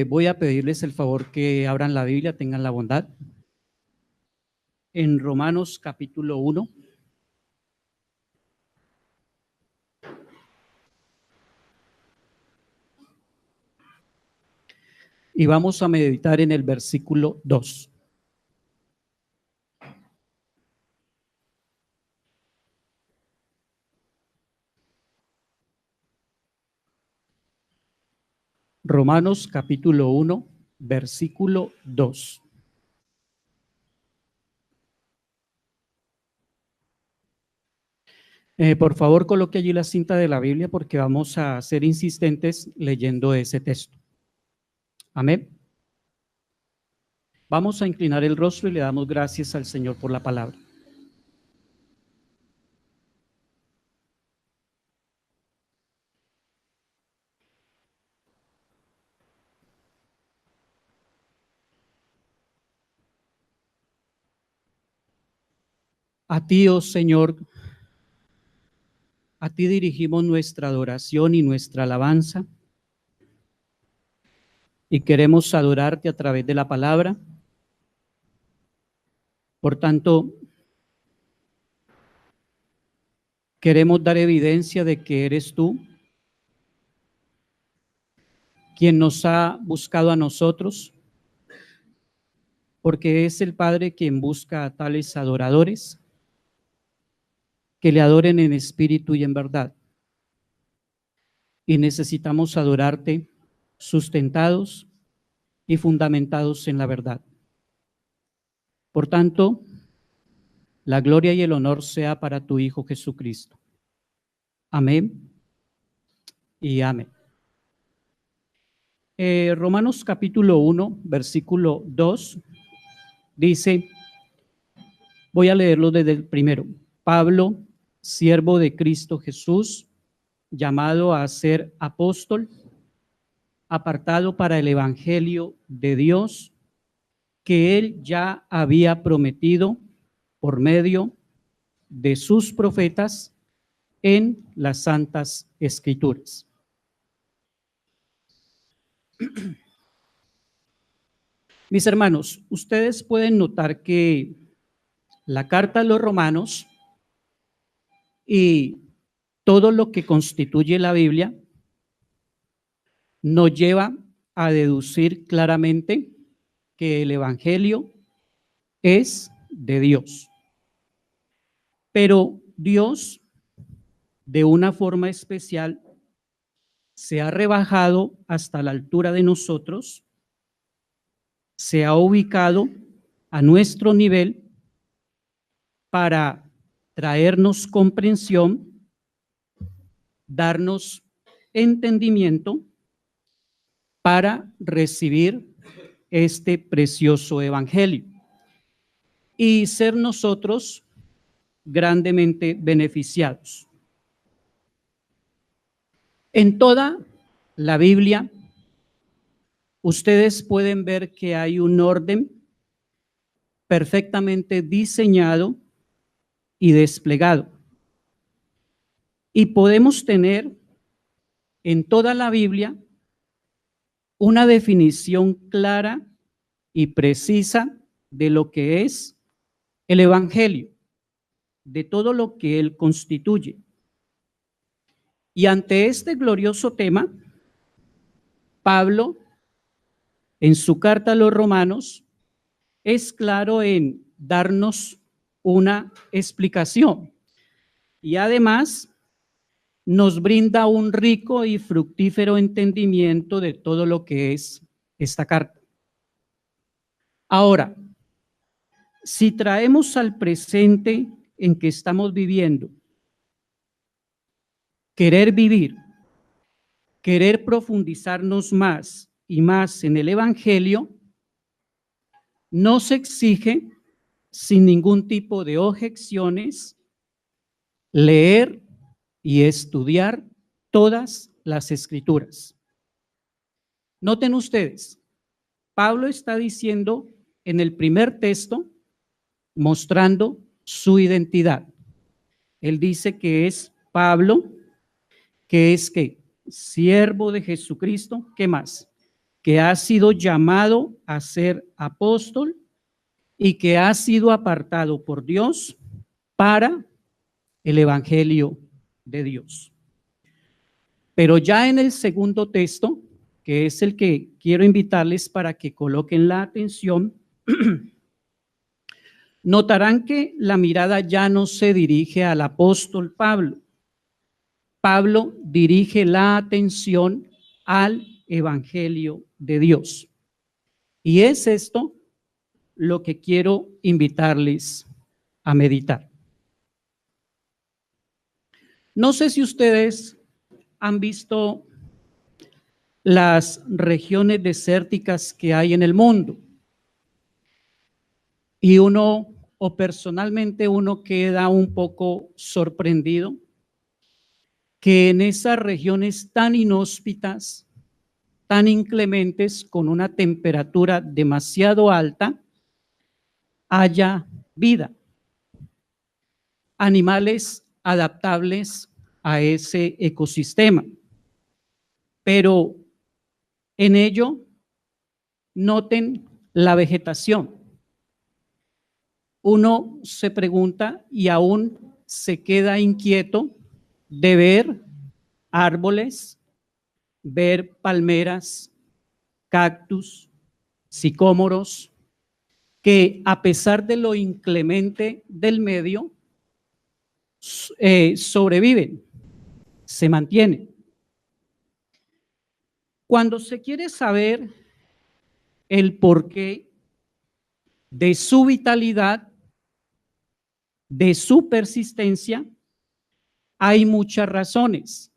Voy a pedirles el favor que abran la Biblia, tengan la bondad. En Romanos capítulo 1. Y vamos a meditar en el versículo 2. Romanos capítulo 1, versículo 2. Por favor, coloque allí la cinta de la Biblia porque vamos a ser insistentes leyendo ese texto. Amén. Vamos a inclinar el rostro y le damos gracias al Señor por la palabra. A ti, oh Señor, a ti dirigimos nuestra adoración y nuestra alabanza y queremos adorarte a través de la palabra. Por tanto, queremos dar evidencia de que eres tú quien nos ha buscado a nosotros, porque es el Padre quien busca a tales adoradores que le adoren en espíritu y en verdad. Y necesitamos adorarte sustentados y fundamentados en la verdad. Por tanto, la gloria y el honor sea para tu Hijo Jesucristo. Amén y amén. Romanos capítulo 1, versículo 2, dice, voy a leerlo desde el primero. Pablo, siervo de Cristo Jesús, llamado a ser apóstol, apartado para el evangelio de Dios, que él ya había prometido por medio de sus profetas en las santas escrituras. Mis hermanos, ustedes pueden notar que la carta a los romanos y todo lo que constituye la Biblia nos lleva a deducir claramente que el evangelio es de Dios. Pero Dios, de una forma especial, se ha rebajado hasta la altura de nosotros, se ha ubicado a nuestro nivel para traernos comprensión, darnos entendimiento para recibir este precioso evangelio y ser nosotros grandemente beneficiados. En toda la Biblia, ustedes pueden ver que hay un orden perfectamente diseñado y desplegado. Y podemos tener en toda la Biblia una definición clara y precisa de lo que es el evangelio, de todo lo que él constituye. Y ante este glorioso tema, Pablo, en su carta a los romanos, es claro en darnos una explicación y además nos brinda un rico y fructífero entendimiento de todo lo que es esta carta. Ahora, si traemos al presente en que estamos viviendo, querer vivir, querer profundizarnos más y más en el evangelio, nos exige, sin ningún tipo de objeciones, leer y estudiar todas las escrituras. Noten ustedes, Pablo está diciendo en el primer texto, mostrando su identidad. Él dice que es Pablo, que es ¿qué? Siervo de Jesucristo. ¿Qué más? que ha sido llamado a ser apóstol y que ha sido apartado por Dios para el evangelio de Dios. Pero ya en el segundo texto, que es el que quiero invitarles para que coloquen la atención, notarán que la mirada ya no se dirige al apóstol Pablo. Pablo dirige la atención al evangelio de Dios. Y es esto lo que quiero invitarles a meditar. No sé si ustedes han visto las regiones desérticas que hay en el mundo. Y uno, o personalmente uno queda un poco sorprendido que en esas regiones tan inhóspitas, tan inclementes, con una temperatura demasiado alta, haya vida, animales adaptables a ese ecosistema. Pero en ello, noten la vegetación. Uno se pregunta y aún se queda inquieto de ver árboles, ver palmeras, cactus, sicómoros, que a pesar de lo inclemente del medio, sobreviven, se mantienen. Cuando se quiere saber el porqué de su vitalidad, de su persistencia, hay muchas razones.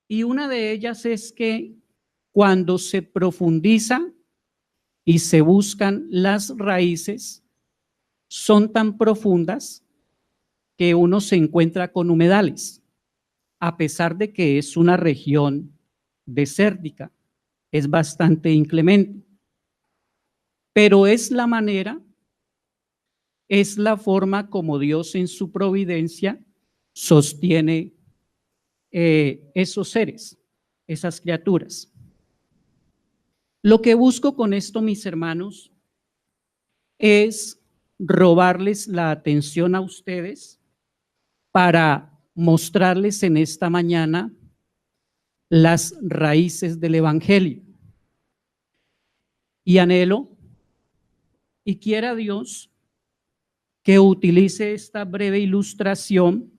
Y una de ellas es que cuando se profundiza y se buscan las raíces, son tan profundas que uno se encuentra con humedales, a pesar de que es una región desértica, es bastante inclemente. Pero es la manera, es la forma como Dios en su providencia sostiene esos seres, esas criaturas. Lo que busco con esto, mis hermanos, es robarles la atención a ustedes para mostrarles en esta mañana las raíces del evangelio. Y anhelo y quiera Dios que utilice esta breve ilustración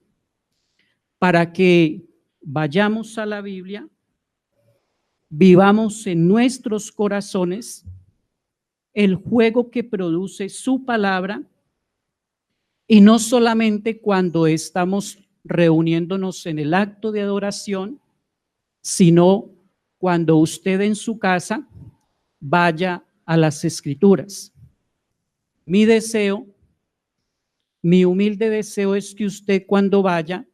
para que vayamos a la Biblia, vivamos en nuestros corazones el juego que produce su palabra, y no solamente cuando estamos reuniéndonos en el acto de adoración, sino cuando usted en su casa vaya a las Escrituras. Mi deseo, mi humilde deseo es que usted cuando vaya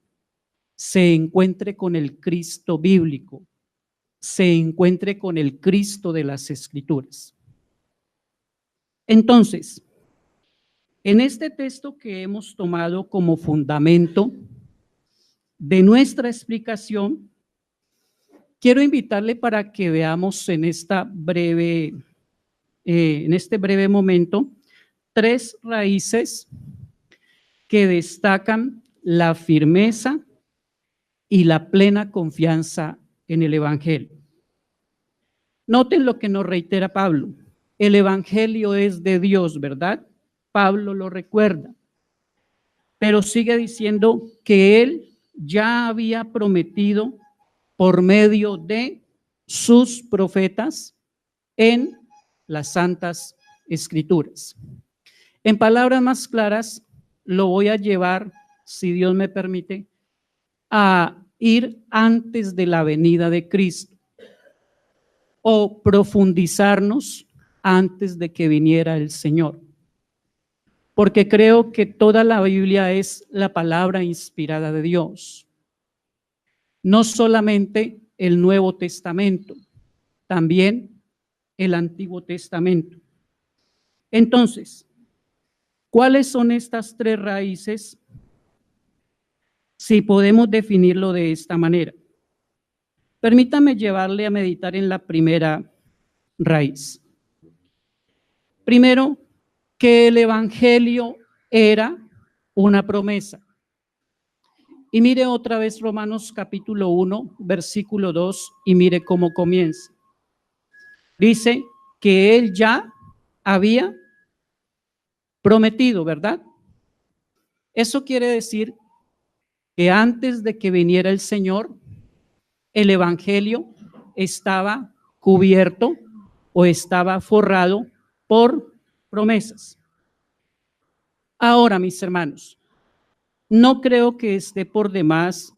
se encuentre con el Cristo bíblico, se encuentre con el Cristo de las Escrituras. Entonces, en este texto que hemos tomado como fundamento de nuestra explicación, quiero invitarle para que veamos en este breve momento tres raíces que destacan la firmeza y la plena confianza en el evangelio. Noten lo que nos reitera Pablo. El evangelio es de Dios, ¿verdad? Pablo lo recuerda, pero sigue diciendo que él ya había prometido por medio de sus profetas en las santas escrituras. En palabras más claras, lo voy a llevar, si Dios me permite, a ir antes de la venida de Cristo o profundizarnos antes de que viniera el Señor. Porque creo que toda la Biblia es la palabra inspirada de Dios. No solamente el Nuevo Testamento, también el Antiguo Testamento. Entonces, ¿cuáles son estas tres raíces? Si podemos definirlo de esta manera. Permítame llevarle a meditar en la primera raíz. Primero, que el evangelio era una promesa. Y mire otra vez Romanos capítulo 1, versículo 2, y mire cómo comienza. Dice que él ya había prometido, ¿verdad? Eso quiere decir que antes de que viniera el Señor, el evangelio estaba cubierto o estaba forrado por promesas. Ahora, mis hermanos, no creo que esté por demás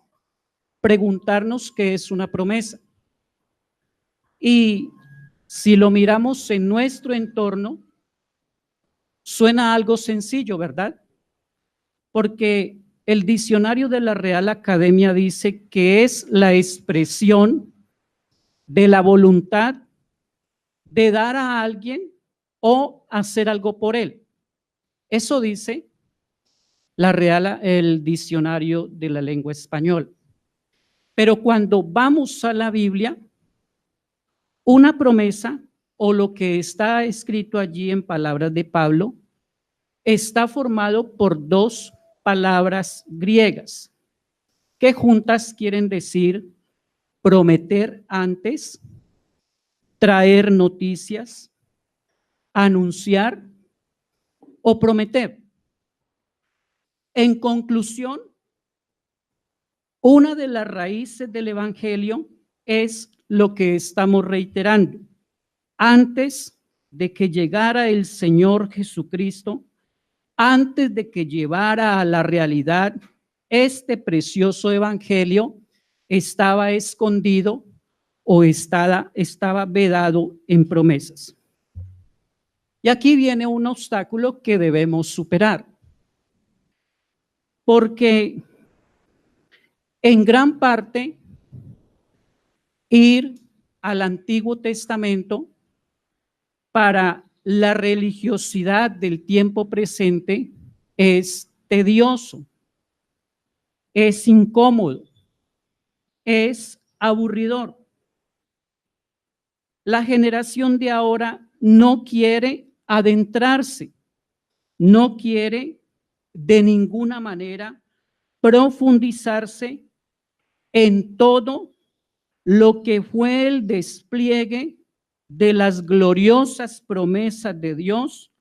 preguntarnos qué es una promesa. Y si lo miramos en nuestro entorno, suena algo sencillo, ¿verdad? Porque el diccionario de la Real Academia dice que es la expresión de la voluntad de dar a alguien o hacer algo por él. Eso dice el diccionario de la lengua española. Pero cuando vamos a la Biblia, una promesa o lo que está escrito allí en palabras de Pablo está formado por dos palabras griegas que juntas quieren decir prometer antes, traer noticias, anunciar o prometer. En conclusión, una de las raíces del evangelio es lo que estamos reiterando. Antes de que llegara el Señor Jesucristo, antes de que llevara a la realidad este precioso evangelio, estaba escondido o estaba vedado en promesas. Y aquí viene un obstáculo que debemos superar, porque en gran parte ir al Antiguo Testamento para la religiosidad del tiempo presente es tedioso, es incómodo, es aburridor. La generación de ahora no quiere adentrarse, no quiere de ninguna manera profundizarse en todo lo que fue el despliegue de las gloriosas promesas de Dios,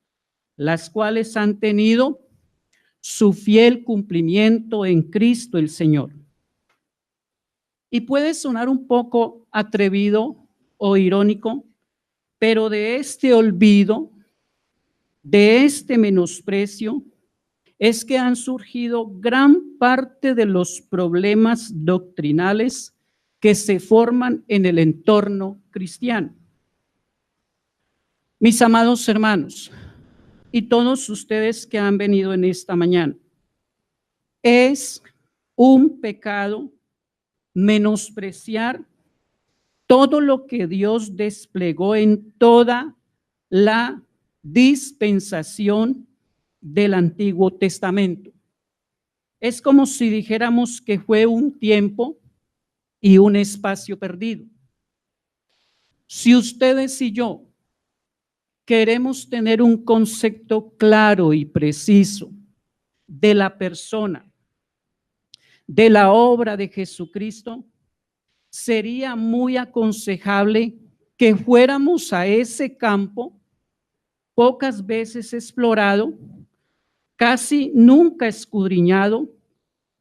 las cuales han tenido su fiel cumplimiento en Cristo el Señor. Y puede sonar un poco atrevido o irónico, pero de este olvido, de este menosprecio, es que han surgido gran parte de los problemas doctrinales que se forman en el entorno cristiano. Mis amados hermanos, y todos ustedes que han venido en esta mañana, es un pecado menospreciar todo lo que Dios desplegó en toda la dispensación del Antiguo Testamento. Es como si dijéramos que fue un tiempo y un espacio perdido. Si ustedes y yo queremos tener un concepto claro y preciso de la persona, de la obra de Jesucristo, sería muy aconsejable que fuéramos a ese campo pocas veces explorado, casi nunca escudriñado,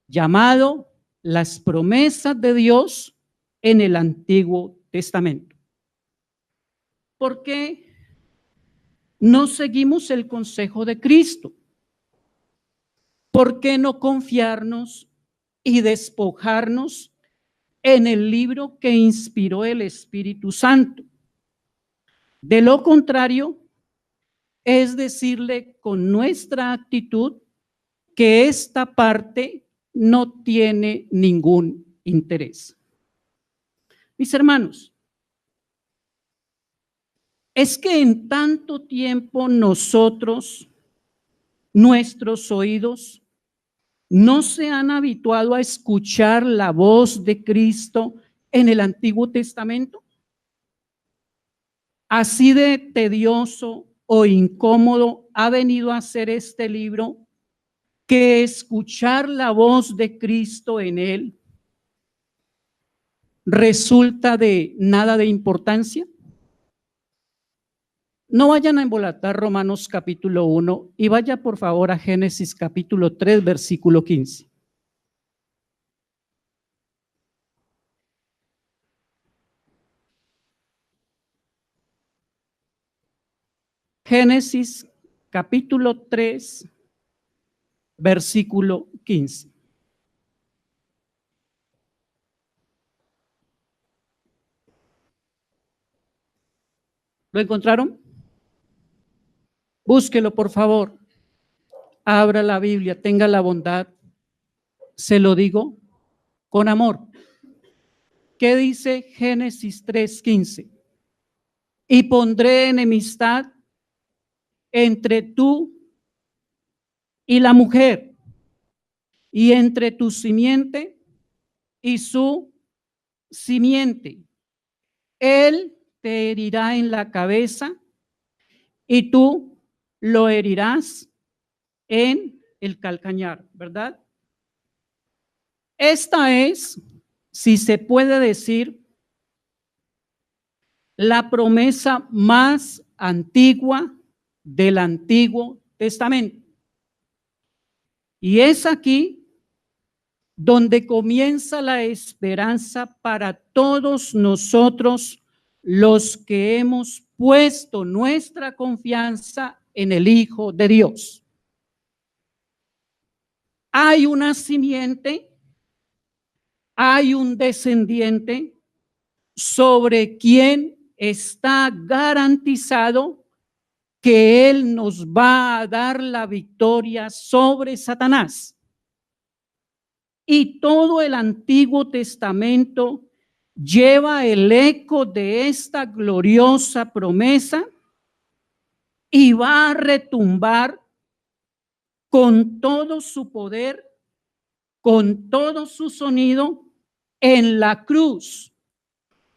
llamado las promesas de Dios en el Antiguo Testamento. ¿Por qué no seguimos el consejo de Cristo? ¿Por qué no confiarnos y despojarnos en el libro que inspiró el Espíritu Santo? De lo contrario, es decirle con nuestra actitud que esta parte no tiene ningún interés. Mis hermanos, es que en tanto tiempo nosotros, nuestros oídos, no se han habituado a escuchar la voz de Cristo en el Antiguo Testamento? Así de tedioso o incómodo ha venido a ser este libro, que escuchar la voz de Cristo en él resulta de nada de importancia. No vayan a embolatar Romanos capítulo 1 y vaya por favor a Génesis capítulo 3, versículo 15. Génesis capítulo 3, versículo 15. ¿Lo encontraron? Búsquelo, por favor. Abra la Biblia, tenga la bondad. Se lo digo con amor. ¿Qué dice Génesis 3:15? Y pondré enemistad entre tú y la mujer, y entre tu simiente y su simiente. Él te herirá en la cabeza y tú lo herirás en el calcañar, ¿verdad? Esta es, si se puede decir, la promesa más antigua del Antiguo Testamento. Y es aquí donde comienza la esperanza para todos nosotros los que hemos puesto nuestra confianza en el Hijo de Dios. Hay una simiente, hay un descendiente sobre quien está garantizado que Él nos va a dar la victoria sobre Satanás. Y todo el Antiguo Testamento lleva el eco de esta gloriosa promesa y va a retumbar con todo su poder, con todo su sonido en la cruz,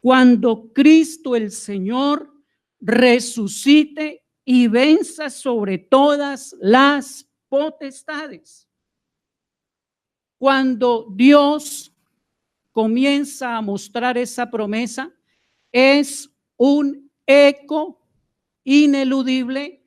cuando Cristo el Señor resucite y venza sobre todas las potestades. Cuando Dios comienza a mostrar esa promesa, es un eco ineludible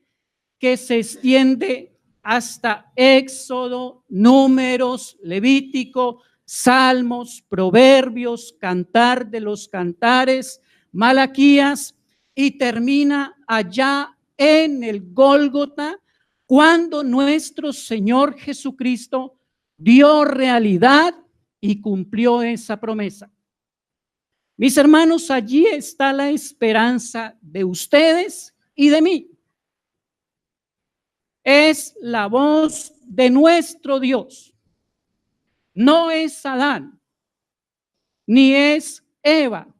que se extiende hasta Éxodo, Números, Levítico, Salmos, Proverbios, Cantar de los Cantares, Malaquías, y termina allá en el Gólgota, cuando nuestro Señor Jesucristo dio realidad y cumplió esa promesa. Mis hermanos, allí está la esperanza de ustedes y de mí. Es la voz de nuestro Dios. No es Adán, ni es Eva.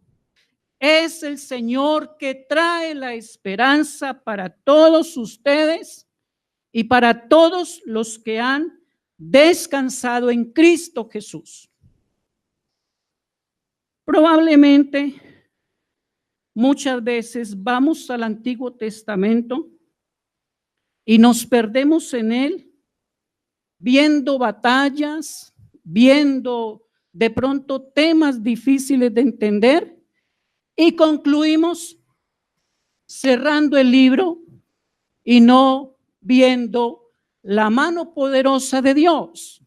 Es el Señor que trae la esperanza para todos ustedes y para todos los que han descansado en Cristo Jesús. Probablemente muchas veces vamos al Antiguo Testamento y nos perdemos en él, viendo batallas, viendo de pronto temas difíciles de entender, y concluimos cerrando el libro y no viendo la mano poderosa de Dios.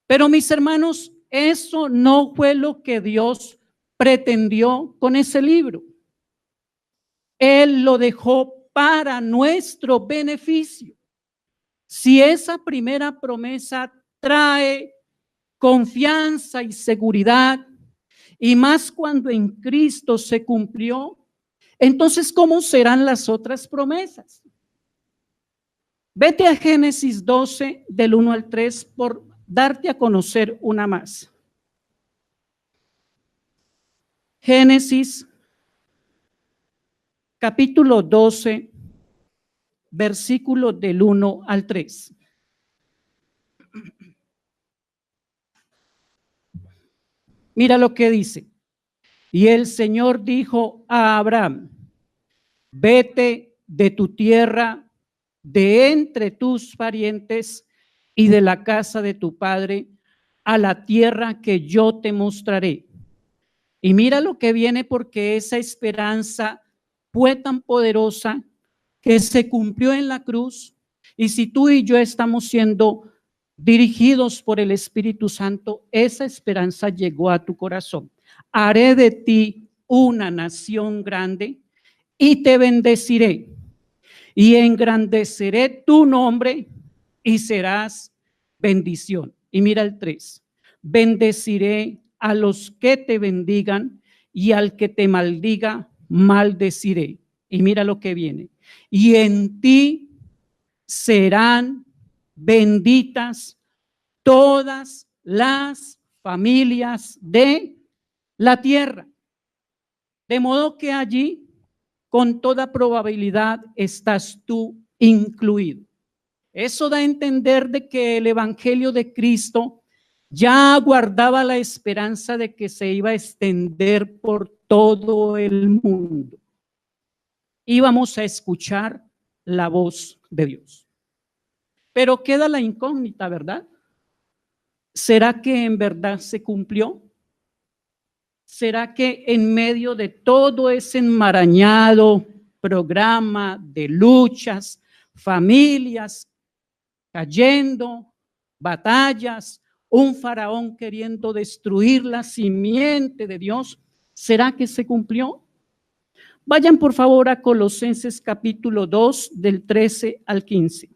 Pero mis hermanos, eso no fue lo que Dios pretendió con ese libro. Él lo dejó para nuestro beneficio. Si esa primera promesa trae confianza y seguridad, y más cuando en Cristo se cumplió, entonces, ¿cómo serán las otras promesas? Vete a Génesis 12, del 1 al 3, por darte a conocer una más. Génesis, capítulo 12, versículos del 1 al 3. Mira lo que dice. Y el Señor dijo a Abraham: vete de tu tierra, de entre tus parientes y de la casa de tu padre, a la tierra que yo te mostraré. Y mira lo que viene, porque esa esperanza fue tan poderosa que se cumplió en la cruz. Y si tú y yo estamos siendo dirigidos por el Espíritu Santo, esa esperanza llegó a tu corazón. Haré de ti una nación grande y te bendeciré y engrandeceré tu nombre y serás bendición. Y mira el 3. Bendeciré a los que te bendigan y al que te maldiga, maldeciré. Y mira lo que viene. Y en ti serán benditas todas las familias de la tierra. De modo que allí, con toda probabilidad, estás tú incluido. Eso da a entender de que el evangelio de Cristo ya guardaba la esperanza de que se iba a extender por todo el mundo. Íbamos a escuchar la voz de Dios. Pero queda la incógnita, ¿verdad? ¿Será que en verdad se cumplió? ¿Será que en medio de todo ese enmarañado programa de luchas, familias cayendo, batallas, un faraón queriendo destruir la simiente de Dios, ¿será que se cumplió? Vayan por favor a Colosenses capítulo 2 del 13 al 15.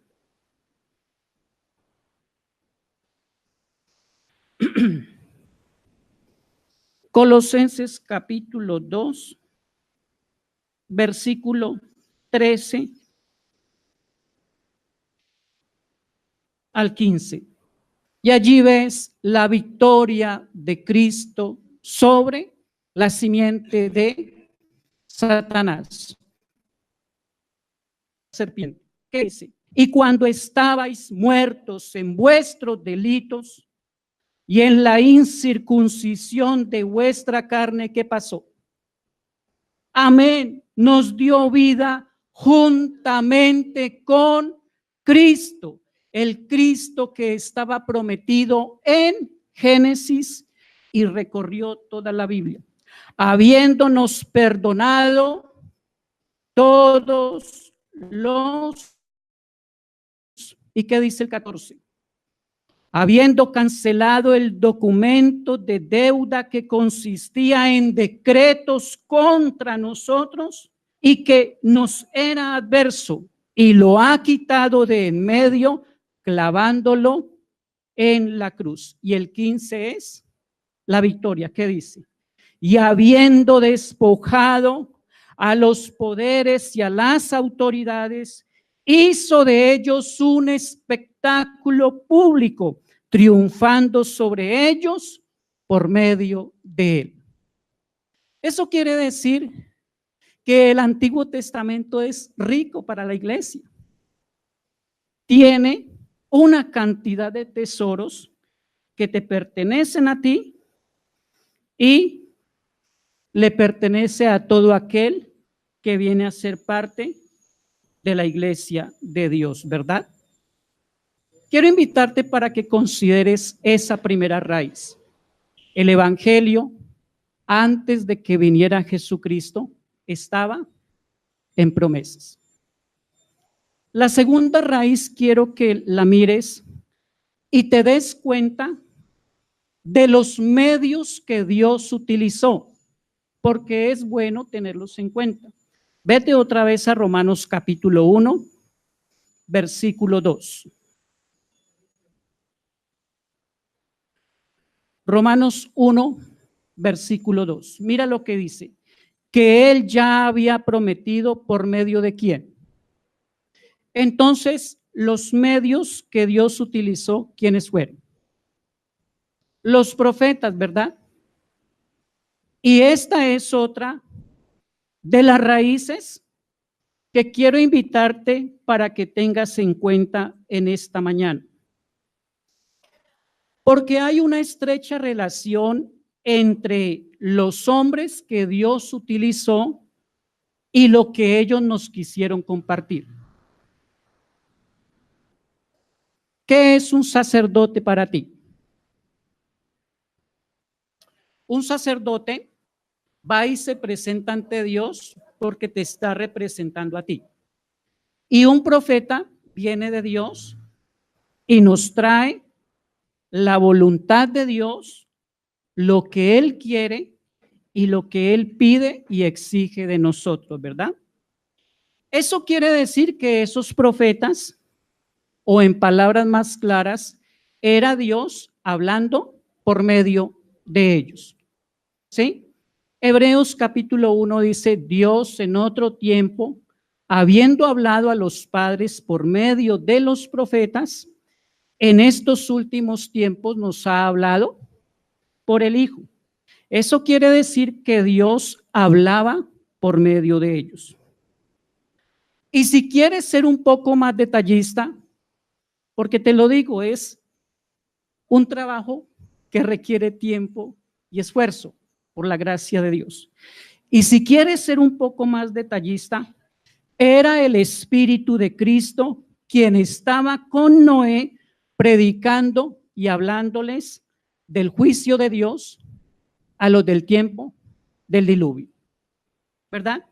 Colosenses capítulo 2, versículo 13 al 15. Y allí ves la victoria de Cristo sobre la simiente de Satanás. Serpiente. ¿Qué dice? Y cuando estabais muertos en vuestros delitos y en la incircuncisión de vuestra carne, ¿qué pasó? Amén. Nos dio vida juntamente con Cristo, el Cristo que estaba prometido en Génesis y recorrió toda la Biblia, habiéndonos perdonado todos los. ¿Y qué dice el 14? Habiendo cancelado el documento de deuda que consistía en decretos contra nosotros y que nos era adverso, y lo ha quitado de en medio, clavándolo en la cruz. Y el 15 es la victoria. ¿Qué dice? Y habiendo despojado a los poderes y a las autoridades, hizo de ellos un espectáculo público, triunfando sobre ellos por medio de él. Eso quiere decir que el Antiguo Testamento es rico para la iglesia. Tiene una cantidad de tesoros que te pertenecen a ti y le pertenece a todo aquel que viene a ser parte de la iglesia de Dios, ¿verdad? Quiero invitarte para que consideres esa primera raíz. El evangelio, antes de que viniera Jesucristo, estaba en promesas. La segunda raíz quiero que la mires y te des cuenta de los medios que Dios utilizó, porque es bueno tenerlos en cuenta. Vete otra vez a Romanos capítulo 1, versículo 2. Romanos 1, versículo 2. Mira lo que dice. Que él ya había prometido por medio de quién. Entonces, los medios que Dios utilizó, ¿quiénes fueron? Los profetas, ¿verdad? Y esta es otra de las raíces que quiero invitarte para que tengas en cuenta en esta mañana. Porque hay una estrecha relación entre los hombres que Dios utilizó y lo que ellos nos quisieron compartir. ¿Qué es un sacerdote para ti? Un sacerdote va y se presenta ante Dios porque te está representando a ti. Y un profeta viene de Dios y nos trae la voluntad de Dios, lo que Él quiere y lo que Él pide y exige de nosotros, ¿verdad? Eso quiere decir que esos profetas, o en palabras más claras, era Dios hablando por medio de ellos. ¿Sí? Hebreos capítulo 1 dice, Dios en otro tiempo, habiendo hablado a los padres por medio de los profetas, en estos últimos tiempos nos ha hablado por el Hijo. Eso quiere decir que Dios hablaba por medio de ellos. Y si quieres ser un poco más detallista, porque te lo digo, es un trabajo que requiere tiempo y esfuerzo por la gracia de Dios. Y si quieres ser un poco más detallista, era el Espíritu de Cristo quien estaba con Noé predicando y hablándoles del juicio de Dios a los del tiempo del diluvio. ¿Verdad?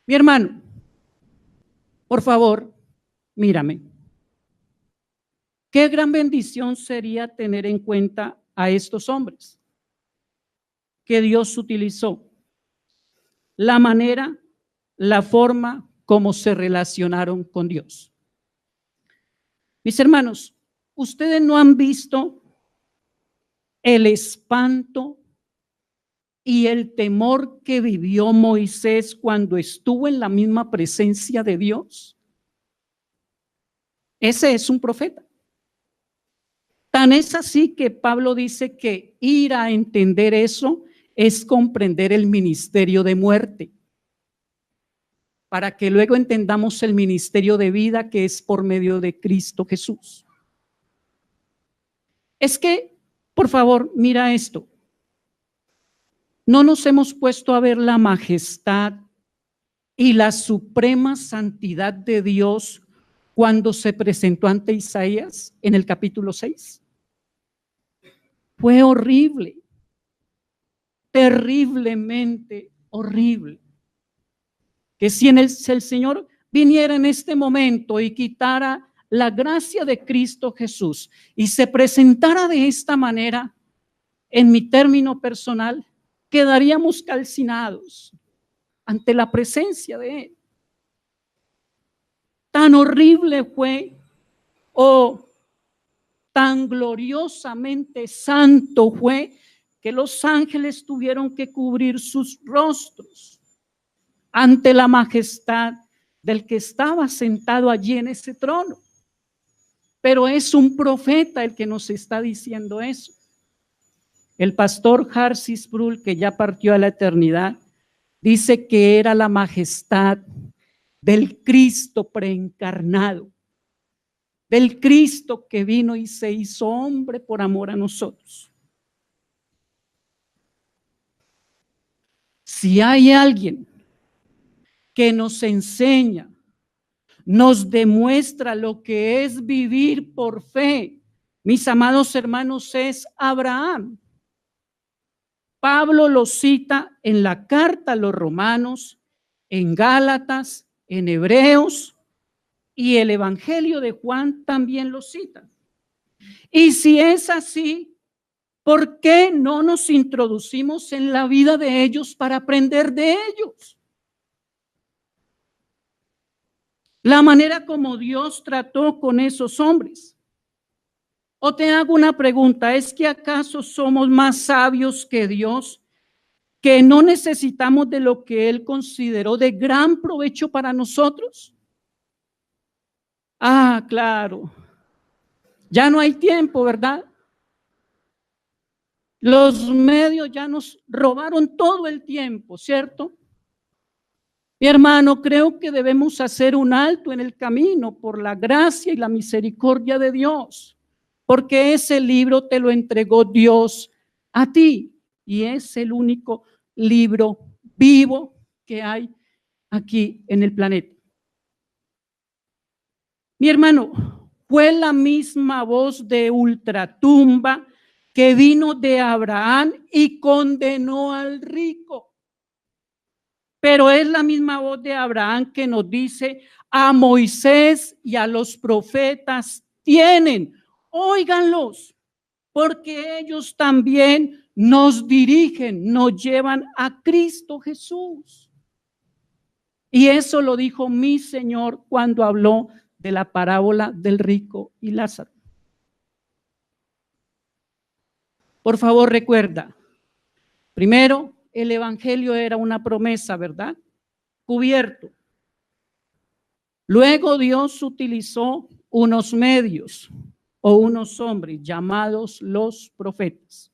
Mi hermano, por favor, mírame. Qué gran bendición sería tener en cuenta a estos hombres que Dios utilizó, la manera, la forma como se relacionaron con Dios. Mis hermanos, ustedes no han visto el espanto y el temor que vivió Moisés cuando estuvo en la misma presencia de Dios. Ese es un profeta. Tan es así que Pablo dice que ir a entender eso es comprender el ministerio de muerte, para que luego entendamos el ministerio de vida que es por medio de Cristo Jesús. Es que, por favor, mira esto. No nos hemos puesto a ver la majestad y la suprema santidad de Dios cuando se presentó ante Isaías en el capítulo 6. Fue horrible, terriblemente horrible. Que si el Señor viniera en este momento y quitara la gracia de Cristo Jesús y se presentara de esta manera, en mi término personal, quedaríamos calcinados ante la presencia de Él. Tan horrible fue, tan gloriosamente santo fue, que los ángeles tuvieron que cubrir sus rostros ante la majestad del que estaba sentado allí en ese trono. Pero es un profeta el que nos está diciendo eso. El pastor Harsis Sproul, que ya partió a la eternidad, dice que era la majestad del Cristo preencarnado, del Cristo que vino y se hizo hombre por amor a nosotros. Si hay alguien que nos enseña, nos demuestra lo que es vivir por fe, mis amados hermanos, es Abraham. Pablo lo cita en la carta a los Romanos, en Gálatas, en Hebreos, y el Evangelio de Juan también lo cita. Y si es así, ¿por qué no nos introducimos en la vida de ellos para aprender de ellos? La manera como Dios trató con esos hombres. O te hago una pregunta, ¿es que acaso somos más sabios que Dios, que no necesitamos de lo que Él consideró de gran provecho para nosotros? Ah, claro. Ya no hay tiempo, ¿verdad? Los medios ya nos robaron todo el tiempo, ¿cierto? Mi hermano, creo que debemos hacer un alto en el camino por la gracia y la misericordia de Dios, porque ese libro te lo entregó Dios a ti. y es el único libro vivo que hay aquí en el planeta. Mi hermano, fue la misma voz de ultratumba que vino de Abraham y condenó al rico. Pero es la misma voz de Abraham que nos dice: a Moisés y a los profetas tienen, óiganlos, porque ellos también nos dirigen, nos llevan a Cristo Jesús. Y eso lo dijo mi Señor cuando habló de la parábola del rico y Lázaro. Por favor, recuerda, primero, el evangelio era una promesa, ¿verdad? Cubierto. Luego Dios utilizó unos medios o unos hombres llamados los profetas.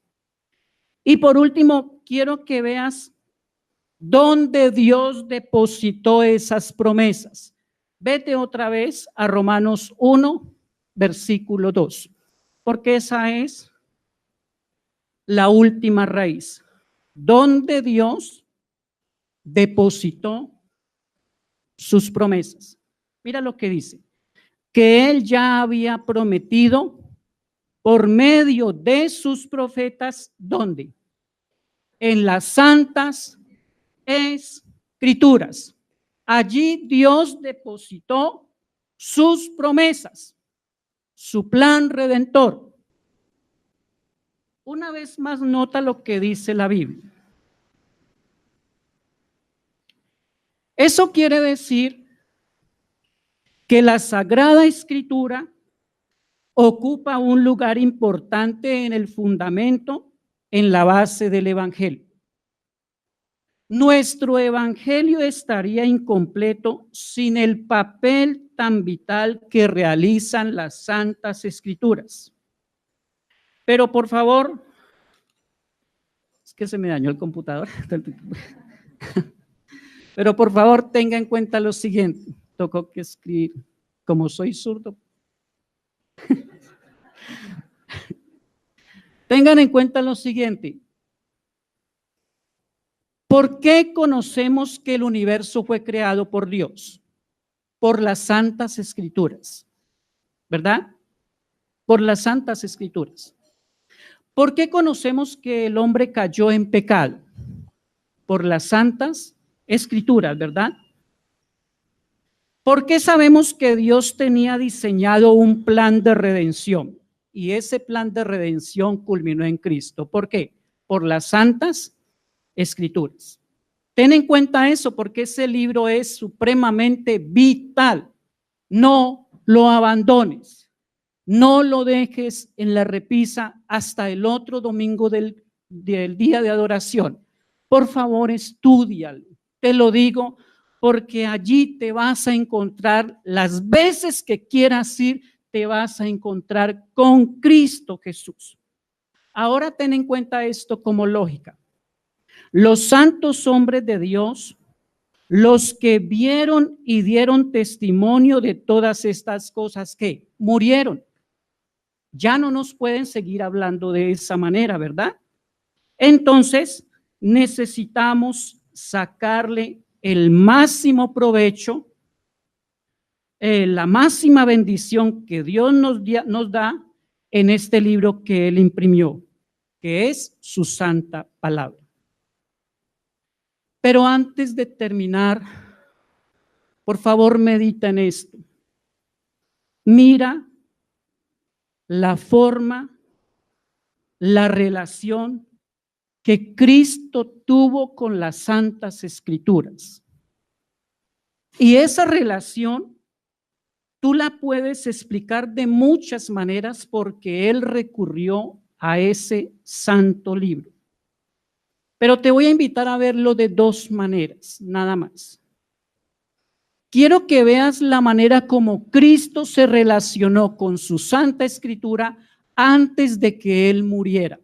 Y por último, quiero que veas dónde Dios depositó esas promesas. Vete otra vez a Romanos 1, versículo 2, porque esa es la última raíz. Donde Dios depositó sus promesas. Mira lo que dice: que Él ya había prometido por medio de sus profetas, ¿dónde? En las santas escrituras. Allí Dios depositó sus promesas, su plan redentor. Una vez más, nota lo que dice la Biblia. Eso quiere decir que la Sagrada Escritura ocupa un lugar importante en el fundamento, en la base del Evangelio. Nuestro Evangelio estaría incompleto sin el papel tan vital que realizan las Santas Escrituras. Pero por favor, es que se me dañó el computador. Pero por favor tenga en cuenta lo siguiente. Tocó que escribir, como soy zurdo. Tengan en cuenta lo siguiente. ¿Por qué conocemos que el universo fue creado por Dios? Por las Santas Escrituras, ¿verdad? Por las Santas Escrituras. ¿Por qué conocemos que el hombre cayó en pecado? Por las Santas Escrituras, ¿verdad? ¿Por qué sabemos que Dios tenía diseñado un plan de redención? Y ese plan de redención culminó en Cristo. ¿Por qué? Por las Santas Escrituras. Ten en cuenta eso, porque ese libro es supremamente vital. No lo abandones. No lo dejes en la repisa hasta el otro domingo del día de adoración. Por favor, estúdialo. Te lo digo porque allí te vas a encontrar, las veces que quieras ir, te vas a encontrar con Cristo Jesús. Ahora ten en cuenta esto como lógica. Los santos hombres de Dios, los que vieron y dieron testimonio de todas estas cosas, que murieron, ya no nos pueden seguir hablando de esa manera, ¿verdad? Entonces, necesitamos sacarle el máximo provecho, la máxima bendición que Dios nos da en este libro que Él imprimió, que es su santa palabra. Pero antes de terminar, por favor, medita en esto. Mira la forma, la relación que Cristo tuvo con las Santas Escrituras. Y esa relación tú la puedes explicar de muchas maneras porque Él recurrió a ese santo libro. Pero te voy a invitar a verlo de dos maneras, nada más. Quiero que veas la manera como Cristo se relacionó con su Santa Escritura antes de que Él muriera.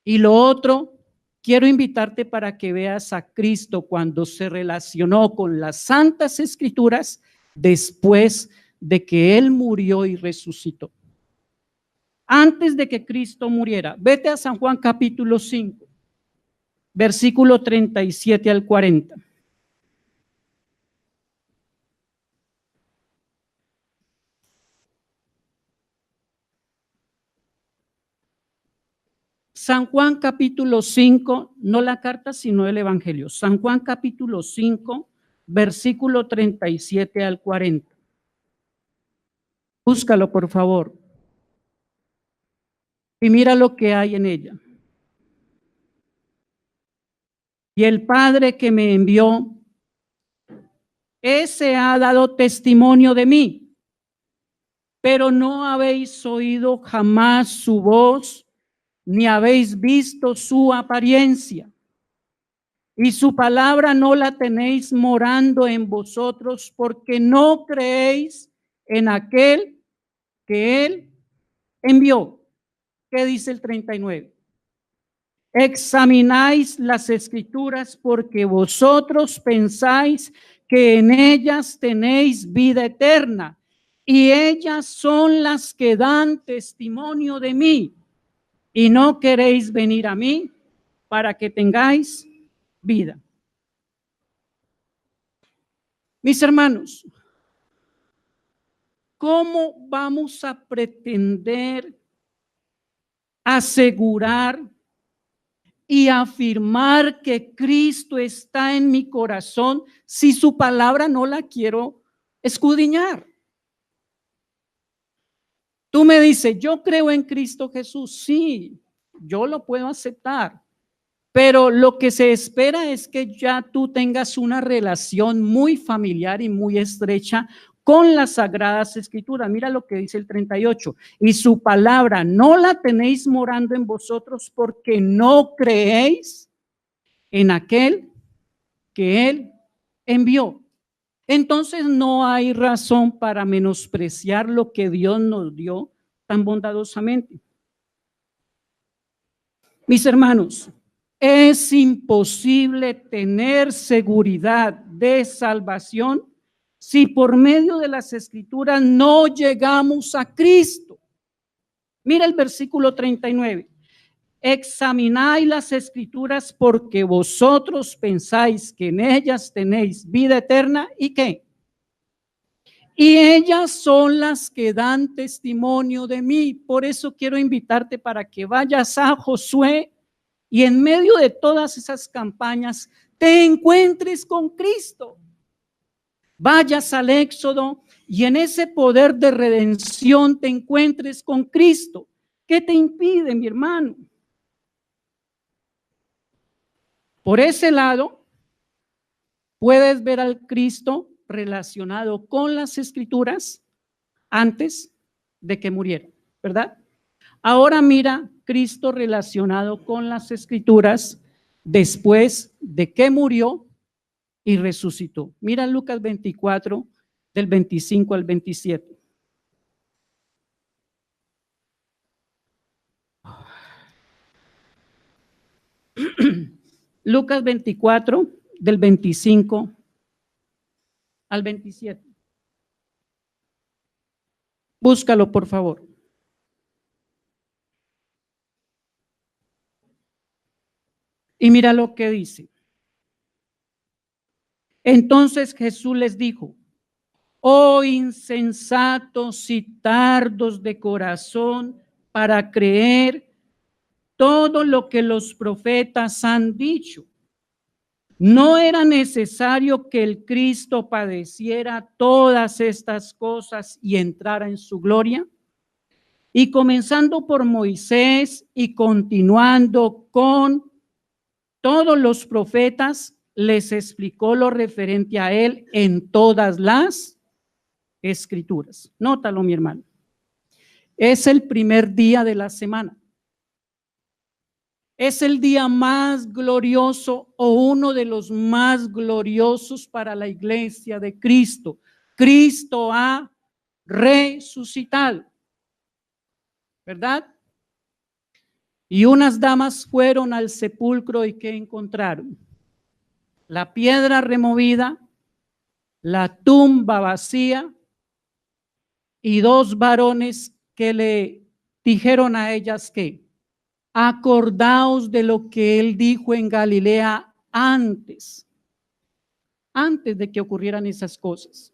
Y lo otro, quiero invitarte para que veas a Cristo cuando se relacionó con las Santas Escrituras después de que Él murió y resucitó. antes de que Cristo muriera. Vete a San Juan capítulo 5, versículo 37 al 40. San Juan capítulo 5, no la carta, sino el Evangelio. San Juan capítulo 5, versículo 37 al 40. Búscalo, por favor. Y mira lo que hay en ella. Y el Padre que me envió, ese ha dado testimonio de mí, pero no habéis oído jamás su voz, ni habéis visto su apariencia. Y su palabra no la tenéis morando en vosotros, porque no creéis en aquel que él envió. ¿Qué dice el 39? Examináis las escrituras porque vosotros pensáis que en ellas tenéis vida eterna, y ellas son las que dan testimonio de mí, y no queréis venir a mí para que tengáis vida. Mis hermanos, ¿cómo vamos a pretender asegurar y afirmar que Cristo está en mi corazón si su palabra no la quiero escudriñar? Tú me dices, yo creo en Cristo Jesús. Sí, yo lo puedo aceptar, pero lo que se espera es que ya tú tengas una relación muy familiar y muy estrecha con las Sagradas Escrituras. Mira lo que dice el 38. Y su palabra no la tenéis morando en vosotros porque no creéis en aquel que él envió. Entonces no hay razón para menospreciar lo que Dios nos dio tan bondadosamente. Mis hermanos, es imposible tener seguridad de salvación si por medio de las Escrituras no llegamos a Cristo. Mira el versículo 39. Examináis las Escrituras porque vosotros pensáis que en ellas tenéis vida eterna, ¿y qué? Y ellas son las que dan testimonio de mí. Por eso quiero invitarte para que vayas a Josué y en medio de todas esas campañas te encuentres con Cristo. Vayas al Éxodo y en ese poder de redención te encuentres con Cristo. ¿Qué te impide, mi hermano? Por ese lado, puedes ver al Cristo relacionado con las Escrituras antes de que muriera, ¿verdad? Ahora mira Cristo relacionado con las Escrituras después de que murió y resucitó. Mira Lucas 24, del 25 al 27. Lucas 24, del 25 al 27. Búscalo, por favor. Y mira lo que dice. Entonces Jesús les dijo: oh insensatos y tardos de corazón para creer todo lo que los profetas han dicho. ¿No era necesario que el Cristo padeciera todas estas cosas y entrara en su gloria? Y comenzando por Moisés y continuando con todos los profetas, les explicó lo referente a él en todas las Escrituras. Nótalo, mi hermano. Es el primer día de la semana. Es el día más glorioso o uno de los más gloriosos para la iglesia de Cristo. Cristo ha resucitado, ¿verdad? Y unas damas fueron al sepulcro y ¿qué encontraron? La piedra removida, la tumba vacía y dos varones que le dijeron a ellas que acordaos de lo que él dijo en Galilea antes de que ocurrieran esas cosas.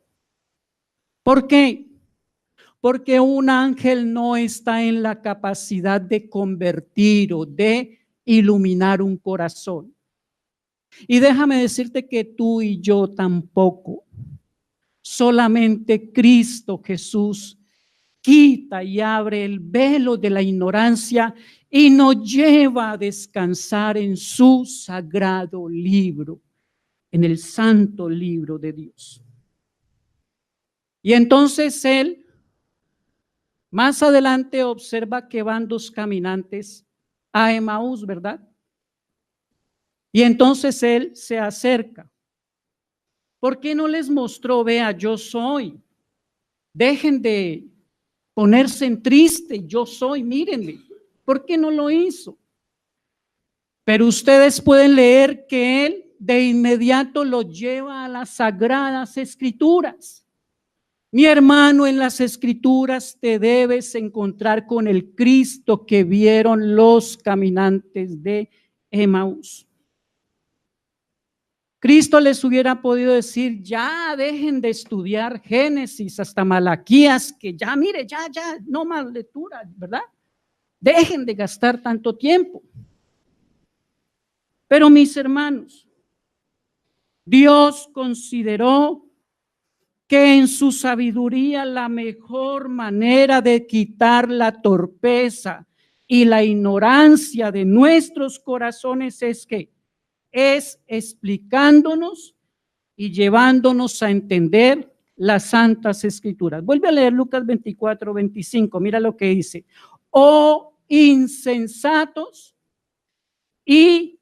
¿Por qué? Porque un ángel no está en la capacidad de convertir o de iluminar un corazón. Y déjame decirte que tú y yo tampoco. Solamente Cristo Jesús quita y abre el velo de la ignorancia y nos lleva a descansar en su sagrado libro, en el santo libro de Dios. Y entonces él más adelante observa que van dos caminantes a Emaús, ¿verdad? Y entonces él se acerca. ¿Por qué no les mostró, vea, yo soy? Dejen de ponerse en triste, yo soy, mírenme. ¿Por qué no lo hizo? Pero ustedes pueden leer que él de inmediato lo lleva a las sagradas escrituras. Mi hermano, en las escrituras te debes encontrar con el Cristo que vieron los caminantes de Emaús. Cristo les hubiera podido decir, ya dejen de estudiar Génesis hasta Malaquías, que ya, mire, ya, no más lectura, ¿verdad? Dejen de gastar tanto tiempo. Pero mis hermanos, Dios consideró que en su sabiduría la mejor manera de quitar la torpeza y la ignorancia de nuestros corazones es explicándonos y llevándonos a entender las santas escrituras. Vuelve a leer Lucas 24:25, mira lo que dice. Oh insensatos y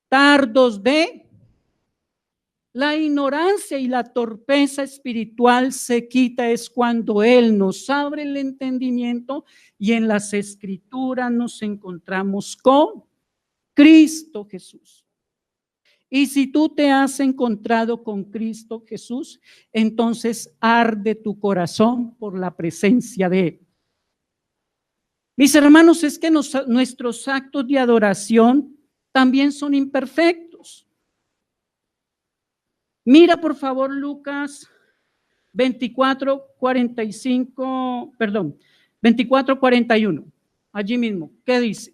tardos de... La ignorancia y la torpeza espiritual se quita es cuando Él nos abre el entendimiento y en las escrituras nos encontramos con Cristo Jesús. Y si tú te has encontrado con Cristo Jesús, entonces arde tu corazón por la presencia de Él. Mis hermanos, es que nuestros actos de adoración también son imperfectos. Mira por favor Lucas 24:41, allí mismo, ¿qué dice?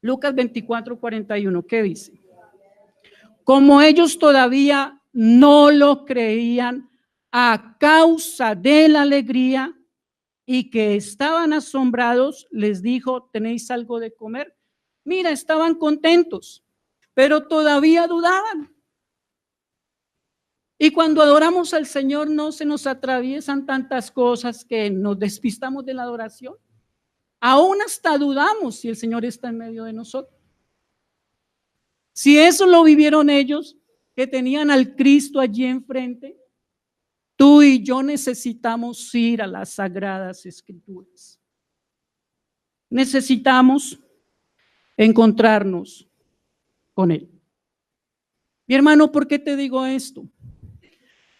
Lucas 24:41, ¿qué dice? Como ellos todavía no lo creían a causa de la alegría y que estaban asombrados, les dijo, ¿tenéis algo de comer? Mira, estaban contentos, pero todavía dudaban. Y cuando adoramos al Señor no se nos atraviesan tantas cosas que nos despistamos de la adoración. Aún hasta dudamos si el Señor está en medio de nosotros. Si eso lo vivieron ellos, que tenían al Cristo allí enfrente, tú y yo necesitamos ir a las sagradas escrituras. Necesitamos encontrarnos con Él. Mi hermano, ¿por qué te digo esto?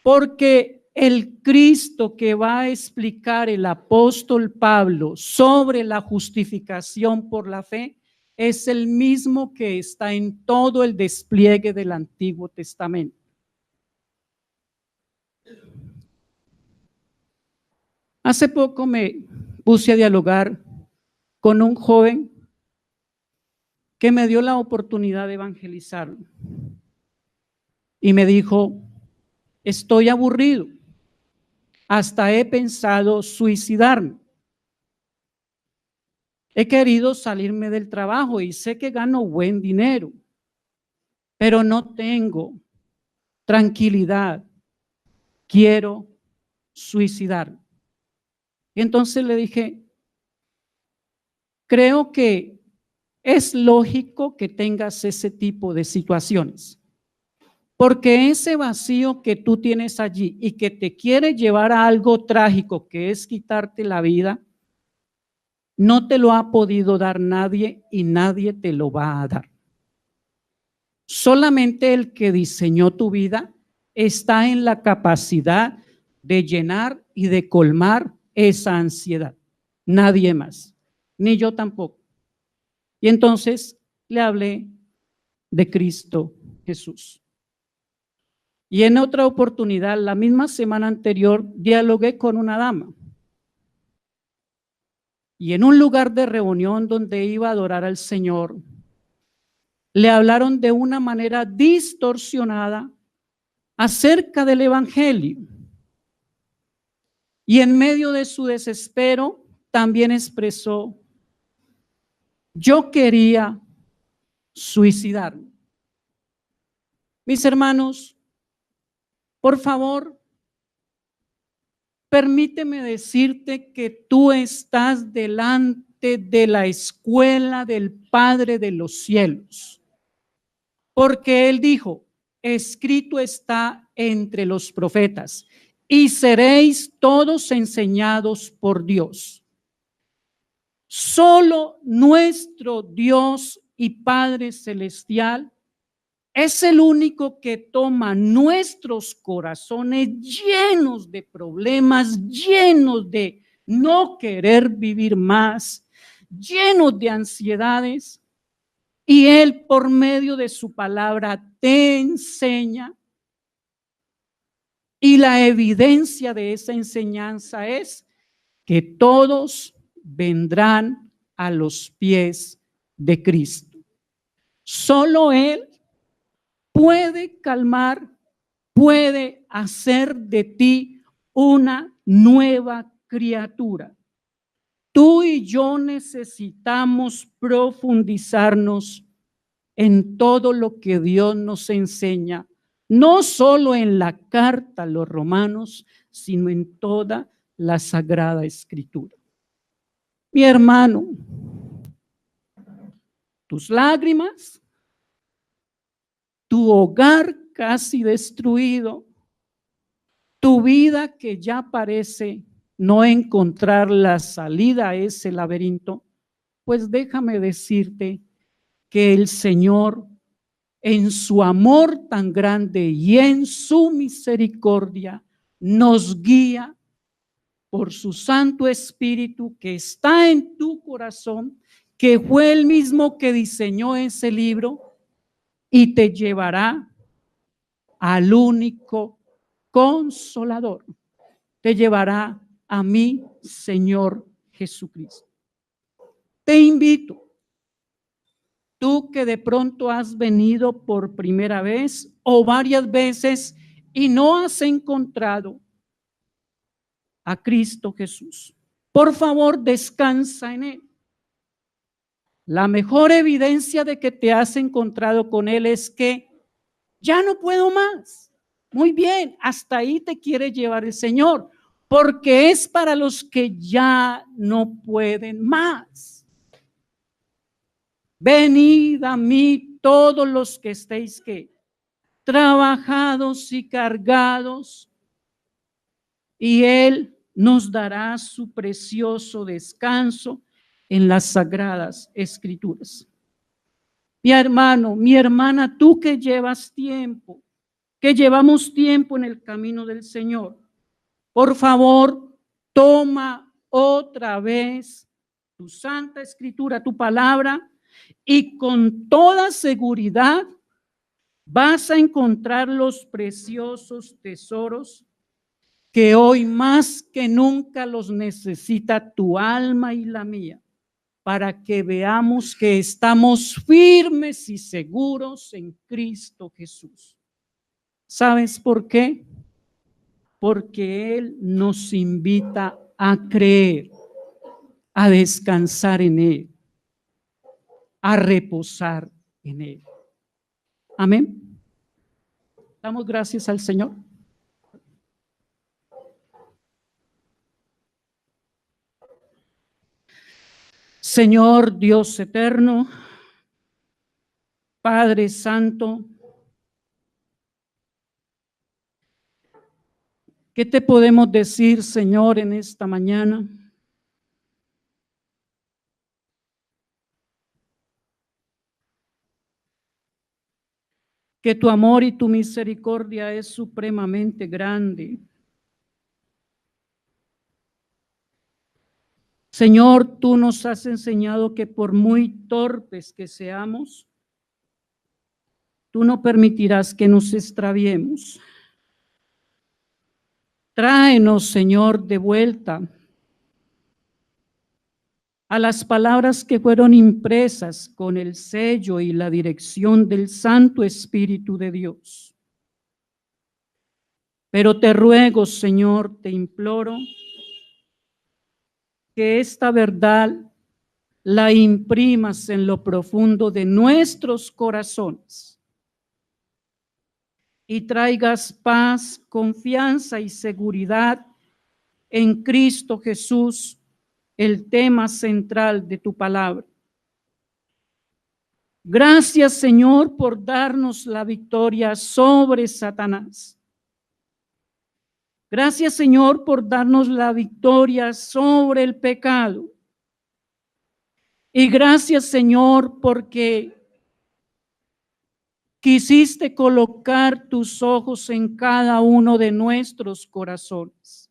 Porque el Cristo que va a explicar el apóstol Pablo sobre la justificación por la fe es el mismo que está en todo el despliegue del Antiguo Testamento. Hace poco me puse a dialogar con un joven que me dio la oportunidad de evangelizarlo y me dijo, estoy aburrido, hasta he pensado suicidarme. He querido salirme del trabajo y sé que gano buen dinero, pero no tengo tranquilidad. Quiero suicidarme. Y entonces le dije, creo que es lógico que tengas ese tipo de situaciones, porque ese vacío que tú tienes allí y que te quiere llevar a algo trágico, que es quitarte la vida, no te lo ha podido dar nadie y nadie te lo va a dar. Solamente el que diseñó tu vida está en la capacidad de llenar y de colmar esa ansiedad. Nadie más, ni yo tampoco. Y entonces le hablé de Cristo Jesús. Y en otra oportunidad, la misma semana anterior, dialogué con una dama. Y en un lugar de reunión donde iba a adorar al Señor, le hablaron de una manera distorsionada acerca del Evangelio. Y en medio de su desespero también expresó: yo quería suicidarme. Mis hermanos, por favor, permíteme decirte que tú estás delante de la escuela del Padre de los cielos, porque Él dijo: escrito está entre los profetas, y seréis todos enseñados por Dios. Solo nuestro Dios y Padre celestial es el único que toma nuestros corazones llenos de problemas, llenos de no querer vivir más, llenos de ansiedades, y Él, por medio de su palabra, te enseña. Y la evidencia de esa enseñanza es que todos vendrán a los pies de Cristo. Solo Él puede calmar, puede hacer de ti una nueva criatura. Tú y yo necesitamos profundizarnos en todo lo que Dios nos enseña, no solo en la carta a los romanos, sino en toda la Sagrada Escritura. Mi hermano, tus lágrimas, tu hogar casi destruido, tu vida que ya parece no encontrar la salida a ese laberinto, pues déjame decirte que el Señor, en su amor tan grande y en su misericordia, nos guía por su Santo Espíritu que está en tu corazón, que fue el mismo que diseñó ese libro, y te llevará al único Consolador. Te llevará a mi Señor Jesucristo. Te invito, tú que de pronto has venido por primera vez o varias veces y no has encontrado a Cristo Jesús, por favor, descansa en Él. La mejor evidencia de que te has encontrado con Él es que ya no puedo más. Muy bien, hasta ahí te quiere llevar el Señor, porque es para los que ya no pueden más. Venid a mí todos los que estéis trabajados y cargados, y Él nos dará su precioso descanso en las sagradas Escrituras. Mi hermano, mi hermana, tú que llevas tiempo, que llevamos tiempo en el camino del Señor, por favor, toma otra vez tu Santa Escritura, tu palabra, y con toda seguridad vas a encontrar los preciosos tesoros que hoy más que nunca los necesita tu alma y la mía, para que veamos que estamos firmes y seguros en Cristo Jesús. ¿Sabes por qué? Porque Él nos invita a creer, a descansar en Él, a reposar en Él. Amén. Damos gracias al Señor. Señor Dios eterno, Padre Santo, ¿qué te podemos decir, Señor, en esta mañana? Que tu amor y tu misericordia es supremamente grande. Señor, tú nos has enseñado que por muy torpes que seamos, tú no permitirás que nos extraviemos. Tráenos, Señor, de vuelta a las palabras que fueron impresas con el sello y la dirección del Santo Espíritu de Dios. Pero te ruego, Señor, te imploro, que esta verdad la imprimas en lo profundo de nuestros corazones y traigas paz, confianza y seguridad en Cristo Jesús, el tema central de tu palabra. Gracias, Señor, por darnos la victoria sobre Satanás. Gracias, Señor, por darnos la victoria sobre el pecado. Y gracias, Señor, porque quisiste colocar tus ojos en cada uno de nuestros corazones.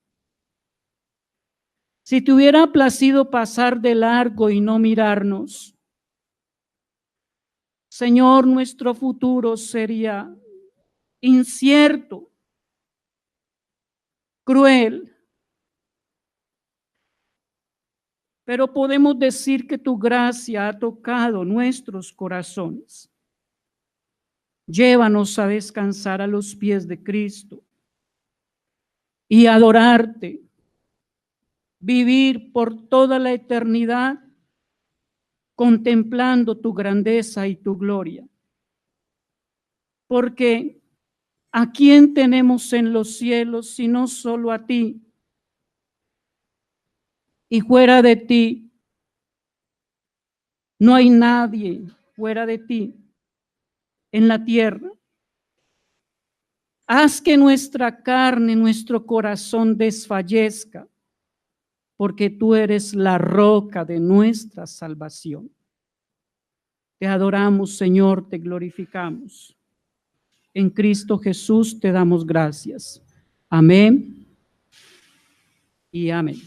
Si te hubiera placido pasar de largo y no mirarnos, Señor, nuestro futuro sería incierto, cruel. Pero podemos decir que tu gracia ha tocado nuestros corazones. Llévanos a descansar a los pies de Cristo y adorarte, vivir por toda la eternidad contemplando tu grandeza y tu gloria. Porque ¿a quién tenemos en los cielos sino solo a ti? Y fuera de ti no hay nadie, fuera de ti en la tierra. Haz que nuestra carne, nuestro corazón desfallezca, porque tú eres la roca de nuestra salvación. Te adoramos, Señor, te glorificamos. En Cristo Jesús te damos gracias. Amén y amén.